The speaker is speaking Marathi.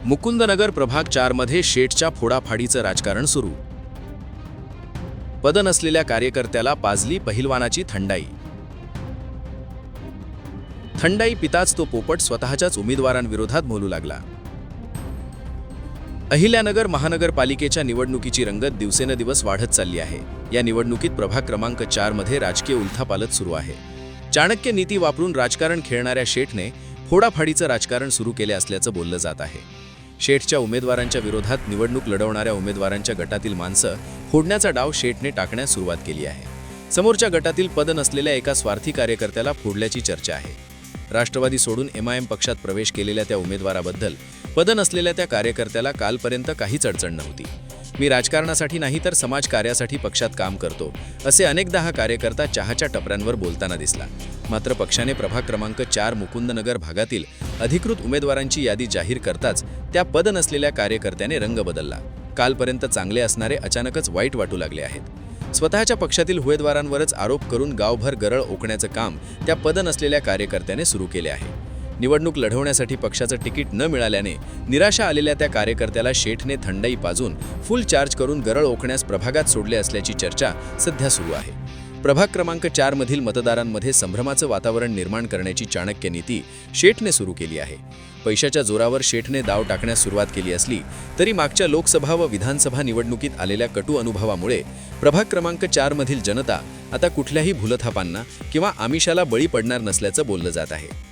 मुकुंदनगर प्रभाग 4 मध्ये शेठच्या फोडाफाडीचं राजकारण सुरू. पद नसलेल्या कार्यकर्त्याला पाजली पहिलवानाची थंडाई. थंडाई पिताच तो पोपट स्वतःच्याच उमेदवारांविरोधात बोलू लागला. अहिल्यानगर महानगरपालिकेच्या निवडणुकीची रंगत दिवसेंदिवस वाढत चालली आहे. या निवडणुकीत प्रभाग क्रमांक 4 मध्ये राजकीय उलथापालथ सुरू आहे. चाणक्य नीती वापरून राजकारण खेळणाऱ्या शेठने फोडाफाडीचं राजकारण सुरू केले असल्याचं बोललं जात आहे. शेठच्या उमेदवारांच्या विरोधात निवडणूक लढवणाऱ्या उमेदवारांच्या गटातील माणसं फोडण्याचा डाव शेठने टाकण्यास सुरुवात केली आहे. समोरच्या गटातील पद नसलेल्या एका स्वार्थी कार्यकर्त्याला फोडल्याची चर्चा आहे. राष्ट्रवादी सोडून MIM पक्षात प्रवेश केलेल्या त्या उमेदवाराबद्दल पद नसलेल्या त्या कार्यकर्त्याला कालपर्यंत काहीच अडचण नव्हती. मी राजकारणासाठी नाही तर समाजकार्यासाठी पक्षात काम करतो, असे अनेकदा हा कार्यकर्ता चहाच्या टपऱ्यांवर बोलताना दिसला. मात्र पक्षाने प्रभाग क्रमांक 4 मुकुंदनगर भागातील अधिकृत उमेदवारांची यादी जाहीर करताच त्या पद नसलेल्या कार्यकर्त्याने रंग बदलला. कालपर्यंत चांगले असणारे अचानकच वाईट वाटू लागले आहेत. स्वतःच्या पक्षातील उमेदवारांवरच आरोप करून गावभर गरळ ओकण्याचं काम त्या पद नसलेल्या कार्यकर्त्याने सुरू केले आहे. निवडणूक लढवण्यासाठी पक्षाचं तिकीट न मिळाल्याने निराशा आलेल्या त्या कार्यकर्त्याला शेठने थंडाई पाजून फुल चार्ज करून गरळ ओकण्यास प्रभागात सोडले असल्याची चर्चा सध्या सुरू आहे. प्रभाग क्रमांक 4 मधील मतदारांमध्ये संभ्रमाचं वातावरण निर्माण करण्याची चाणक्य नीती शेठने सुरू केली आहे. पैशाच्या जोरावर शेठने दाव टाकण्यास सुरुवात केली असली तरी मागच्या लोकसभा व विधानसभा निवडणुकीत आलेल्या कटू अनुभवामुळे प्रभाग क्रमांक 4 मधील जनता आता कुठल्याही भूलथापांना किंवा आमिषाला बळी पडणार नसल्याचं बोललं जात आहे.